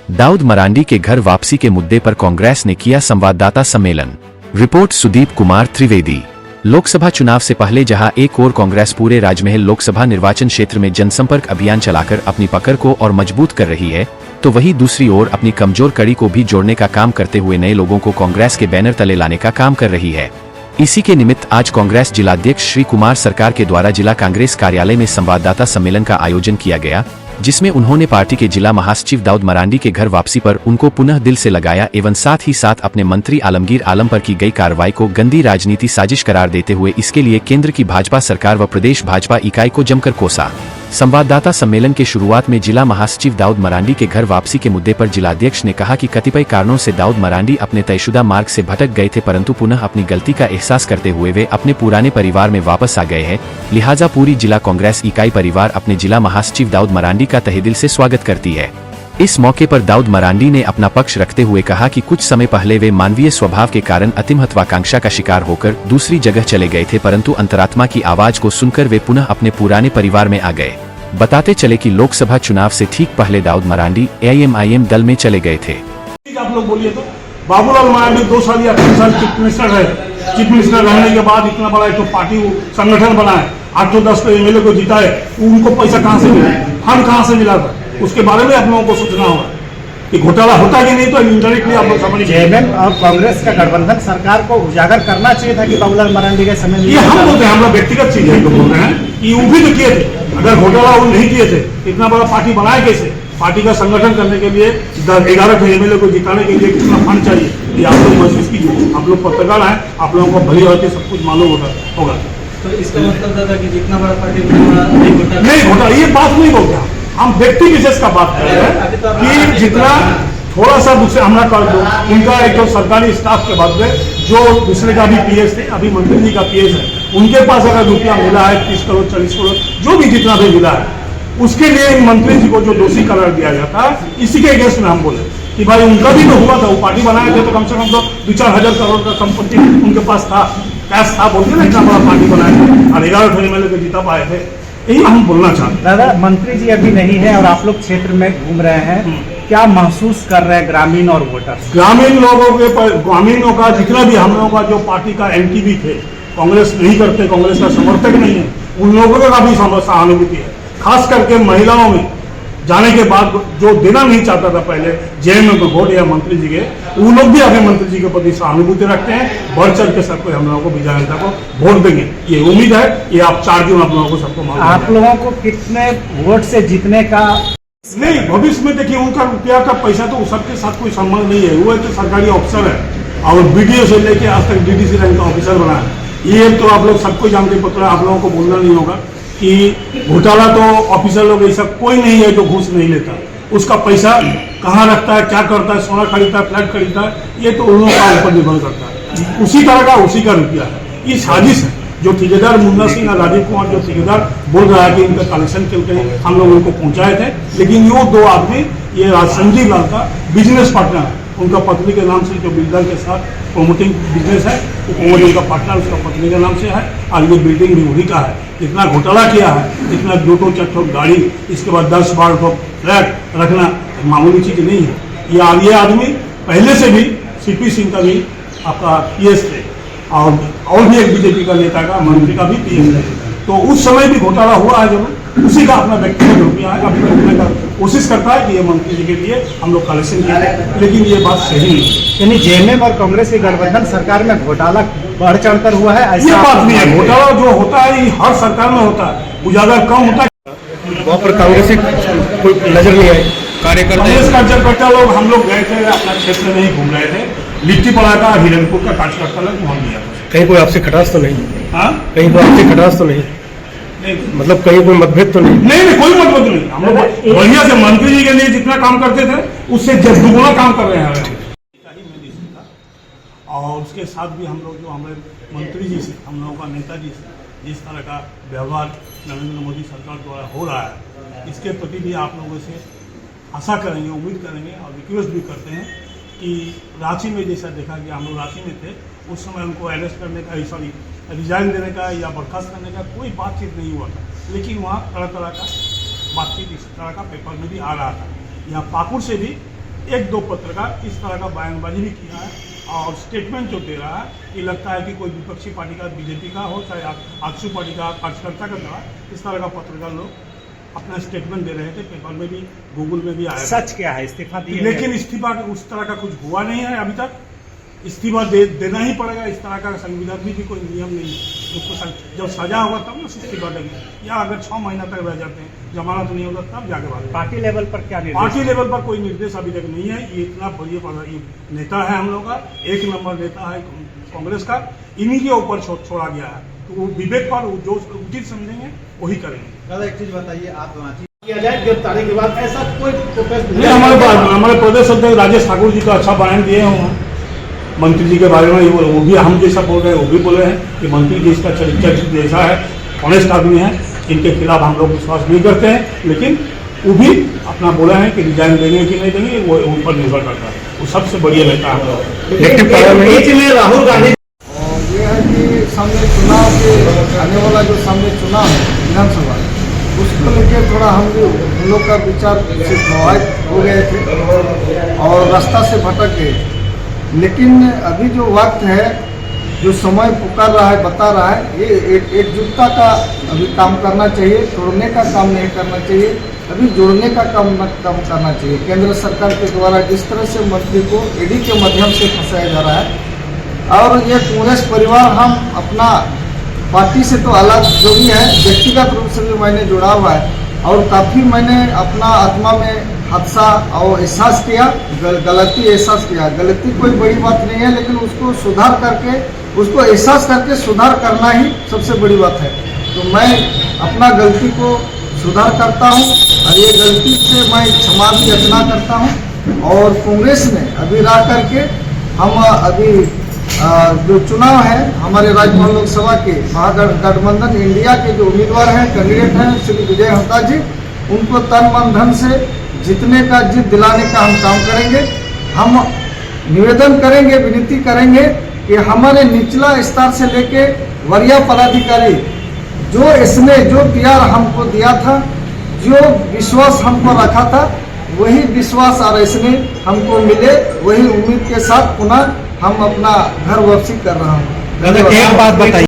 दाऊद मरांडी के घर वापसी के मुद्दे पर कांग्रेस ने किया संवाददाता सम्मेलन। रिपोर्ट सुदीप कुमार त्रिवेदी। लोकसभा चुनाव से पहले जहां एक ओर कांग्रेस पूरे राजमहल लोकसभा निर्वाचन क्षेत्र में जनसंपर्क अभियान चलाकर अपनी पकड़ को और मजबूत कर रही है, तो वहीं दूसरी ओर अपनी कमजोर कड़ी को भी जोड़ने का काम करते हुए नए लोगों को कांग्रेस के बैनर तले लाने का काम कर रही है। इसी के निमित्त आज कांग्रेस जिलाध्यक्ष श्री कुमार सरकार के द्वारा जिला कांग्रेस कार्यालय में संवाददाता सम्मेलन का आयोजन किया गया, जिसमें उन्होंने पार्टी के जिला महासचिव दाऊद मरांडी के घर वापसी पर उनको पुनः दिल से लगाया एवं साथ ही साथ अपने मंत्री आलमगीर आलम पर की गई कार्रवाई को गंदी राजनीति साजिश करार देते हुए इसके लिए केंद्र की भाजपा सरकार व प्रदेश भाजपा इकाई को जमकर कोसा। संवाददाता सम्मेलन के शुरुआत में जिला महासचिव दाऊद मरांडी के घर वापसी के मुद्दे पर जिलाध्यक्ष ने कहा कि कतिपय कारणों से दाऊद मरांडी अपने तयशुदा मार्ग से भटक गए थे, परंतु पुनः अपनी गलती का एहसास करते हुए वे अपने पुराने परिवार में वापस आ गए हैं। लिहाजा पूरी जिला कांग्रेस इकाई परिवार अपने जिला महासचिव दाऊद मरांडी का तहे दिल से स्वागत करती है। इस मौके पर दाऊद मरांडी ने अपना पक्ष रखते हुए कहा कि कुछ समय पहले वे मानवीय स्वभाव के कारण अति महत्वाकांक्षा का शिकार होकर दूसरी जगह चले गए थे, परंतु अंतरात्मा की आवाज को सुनकर वे पुनः अपने पुराने परिवार में आ गए। बताते चले कि लोकसभा चुनाव से ठीक पहले दाऊद मरांडी AIM दल में चले गए थे। आप लोग बोलिए तो बाबूलाल मरांडी 2 साल या 3 साल चीफ मिनिस्टर है। चीफ मिनिस्टर रहने के बाद इतना बड़ा एक पार्टी संगठन बना है, 810 MLA को जीता है, उनको पैसा कहाँ से मिला, फंड कहाँ से मिला था, उसके बारे में आप लोगों को सोचना होगा कि घोटाला होता कि नहीं। तो इंडायरेक्टली आप लोग समझ JMM और कांग्रेस का गठबंधन सरकार को उजागर करना चाहिए था कि बाबूलाल मरांडी के समय में ये हम बोलते हैं, हमारा व्यक्तिगत चीज है, बोल रहे हैं कि वो भी तो किए थे। अगर घोटाला वो नहीं किए थे, इतना बड़ा पार्टी बनाए कैसे? पार्टी का संगठन करने के लिए 11 MLA को जिताने के लिए कितना फंड चाहिए, ये आप लोग महसूस कीजिए। आप लोग पत्रकार हैं, आप लोगों को भली होती सब कुछ मालूम होगा। तो इसका मतलब था कि जितना बड़ा पार्टी नहीं घोटाला, ये बात नहीं बोलते हम व्यक्ति विशेष का बात कर रहे हैं कि जितना थोड़ा सा दूसरे हमला कर दो, उनका एक तो सरकारी स्टाफ के बाद में जो दूसरे का भी PS थे, अभी मंत्री जी का PS है, उनके पास अगर रुपया मिला है 30 करोड़ 40 करोड़ जो भी जितना भी मिला है, उसके लिए मंत्री जी को जो दोषी करार दिया जाता है, इसी के अगेंस्ट में हम बोले कि भाई उनका भी तो हुआ था, वो पार्टी बनाए थे तो कम से कम तो 2-4 हजार करोड़ का संपत्ति उनके पास था, कैश था, बोलते ना इतना बड़ा पार्टी बनाए थे और 11 MLA को जीता पाए थे। यही हम बोलना चाहते हैं। दादा, मंत्री जी अभी नहीं है और आप लोग क्षेत्र में घूम रहे हैं, क्या महसूस कर रहे हैं ग्रामीण और वोटर? ग्रामीणों का जितना भी हम लोगों का जो पार्टी का NTV थे, कांग्रेस नहीं करते, कांग्रेस का समर्थक नहीं है, उन लोगों का भी सहानुभूति है। खास करके महिलाओं में जाने के बाद जो देना नहीं चाहता था पहले JMM को वोट या मंत्री जी के, वो लोग भी अभी मंत्री जी के प्रति सहानुभूति रखते हैं। बढ़ चढ़ के सबको हम लोगों को विजय जनता को वोट देंगे, ये उम्मीद है। ये आप 4 जून आप लोगों को सबको मालूम है। आप लोगों को कितने वोट से जीतने का नहीं, भविष्य में देखिए उनका रुपया का पैसा तो सबके साथ कोई संबंध नहीं है। वो एक सरकारी ऑफिसर है और BDO से लेके आज तक DDC रैंक का ऑफिसर बना है। ये तो आप लोग सबको जानते पत्र, आप लोगों को बोलना नहीं होगा कि घोटाला तो ऑफिसर लोग ऐसा कोई नहीं है जो घूस नहीं लेता। उसका पैसा कहाँ रखता है, क्या करता है, सोना खरीदता है, फ्लैट खरीदता है, ये तो उन लोगों का ऊपर निर्भर करता है। उसी तरह का उसी का रुपया है। ये साजिश है जो ठेकेदार मुन्ना सिंह और राजीव कुमार जो ठेकेदार बोल रहा है कि इनका कलेक्शन करके हम लोग उनको पहुंचाए थे, लेकिन वो 2 आदमी, ये संजीव लाल का बिजनेस पार्टनर है, उनका पत्नी के नाम से जो बिल्डर के साथ प्रोमोटिंग बिजनेस है, वो प्रोमोटिंग का पार्टनर उसका पत्नी के नाम से है और ये बिल्डिंग भी वही का है। जितना घोटाला किया है, जितना 2-4 गाड़ी, इसके बाद 10-12 फ्लैट रखना मामूली चीज नहीं है। ये आदमी पहले से भी CP सिंह का भी आपका PS थे और भी एक BJP का नेता का मंत्री का भी PS है। तो उस समय भी घोटाला हुआ है, जब उसी का अपना व्यक्तिगत रुपया है, अभी रोकने का कोशिश करता है कि ये मंत्री जी के लिए हम लोग कलेक्शन किए थे, लेकिन ये बात सही नहीं। यानी JMM और कांग्रेस की गठबंधन सरकार में घोटाला बढ़ चढ़कर हुआ है, ये बात नहीं है। घोटाला जो होता है ये हर सरकार में होता है, उजागर कम होता है। वहाँ पर कांग्रेस कोई नजर नहीं आए कांग्रेस कार्यकर्ता लोग, हम लोग गए थे अपना क्षेत्र में ही घूम रहे थे, लिट्टी पड़ा का हिरनपुर का कार्यकर्ता लोग वहाँ गया। कहीं कोई आपसे खटास तो नहीं? हाँ, कहीं कोई आपसे खटास तो नहीं? मतलब कहीं कोई मतभेद तो नहीं? नहीं, कोई मतभेद नहीं। हम लोग बढ़िया से मंत्री जी के लिए जितना काम करते थे उससे 10 काम कर रहे हैं। और उसके साथ भी हम लोग जो हमारे मंत्री जी से, हम लोगों का नेताजी से जिस तरह का व्यवहार नरेंद्र मोदी सरकार द्वारा हो रहा है, इसके प्रति भी आप लोगों से आशा करेंगे, उम्मीद करेंगे और रिक्वेस्ट भी करते हैं कि रांची में जैसा देखा गया, हम लोग रांची में थे उस समय उनको अरेस्ट करने का, सॉरी रिजाइन देने का या बर्खास्त करने का कोई बातचीत नहीं हुआ था, लेकिन वहाँ तरह तरह का बातचीत इस तरह का पेपर में भी आ रहा था। यहाँ पाकुड़ से भी एक दो पत्रकार इस तरह का बयानबाजी भी किया है और स्टेटमेंट जो दे रहा है ये लगता है कि कोई विपक्षी पार्टी का, बीजेपी का हो चाहे आजसू पार्टी का कार्यकर्ता का था, इस तरह का पत्रकार लोग अपना स्टेटमेंट दे रहे थे। पेपर में भी, गूगल में भी आया। सच क्या है? इस्तीफा दिए? लेकिन इस्तीफा उस तरह का कुछ हुआ नहीं है अभी तक। इस्तीफा देना ही पड़ेगा, इस तरह का संविधान में भी कोई नियम नहीं। उसको जब सजा होगा तब ना इस्तीफा देंगे, या अगर 6 महीना तक रह जाते हैं, जमानत नहीं होगा तब जाके बात। पार्टी लेवल पर क्या निर्देश? पार्टी लेवल पर कोई निर्देश अभी तक नहीं है। ये इतना बढ़िया नेता है हम लोग का, 1 नंबर नेता है कांग्रेस का, इन्हीं के ऊपर छोड़ा गया है। तो वो विवेक पर जो उचित समझेंगे वही करेंगे। दादा एक चीज बताइए, आप किया जाए गिरफ्तारी के बाद ऐसा कोई प्रोटेस्ट नहीं, हमारे प्रदेश अध्यक्ष राजेश ठाकुर जी का अच्छा बयान दिए हैं मंत्री जी के बारे में। वो भी हम जैसा बोल रहे हैं, वो भी बोले हैं कि मंत्री जी इसका चरित्र जैसा है, ऑनेस्ट आदमी है, इनके खिलाफ हम लोग विश्वास नहीं करते हैं। लेकिन वो भी अपना बोला है कि रिजाइन देंगे कि नहीं देंगे, वो उन पर निर्भर करता है। वो सबसे बढ़िया नेता है। राहुल गांधी ये है कि सामने चुनाव के आने वाला जो सामने चुनाव है विधानसभा, उसको लेकर थोड़ा हम लोग का विचार से प्रभावित हो गए थे और रास्ता से भटक गए। लेकिन अभी जो वक्त है, जो समय पुकार रहा है, बता रहा है, ये एकजुटता का अभी काम करना चाहिए। तोड़ने का काम नहीं करना चाहिए, अभी जोड़ने का काम करना चाहिए। केंद्र सरकार के द्वारा जिस तरह से मंत्री को ईडी के माध्यम से फंसाया जा रहा है, और ये कांग्रेस परिवार हम अपना पार्टी से तो अलग जो भी है, व्यक्तिगत रूप से भी मैंने जुड़ा हुआ है और काफ़ी मैंने अपना आत्मा में हादसा और एहसास किया, गलती एहसास किया। गलती कोई बड़ी बात नहीं है, लेकिन उसको सुधार करके, उसको एहसास करके सुधार करना ही सबसे बड़ी बात है। तो मैं अपना गलती को सुधार करता हूं और ये गलती से मैं क्षमा भी याचना करता हूं। और कांग्रेस में अभी रह करके हम अभी जो चुनाव है हमारे राजभवन लोकसभा के महागठबंधन इंडिया के जो उम्मीदवार हैं, कैंडिडेट हैं श्री विजय होता जी, उनको तन मन धन से जीतने का, जीत दिलाने का हम काम करेंगे। हम निवेदन करेंगे, विनती करेंगे कि हमारे निचला स्तर से लेके वरीय पदाधिकारी जो इसने जो प्यार हमको दिया था, जो विश्वास हमको रखा था, वही विश्वास और इसने हमको मिले, वही उम्मीद के साथ पुनः हम अपना घर वापसी कर रहा हूँ। एक बात बताइए।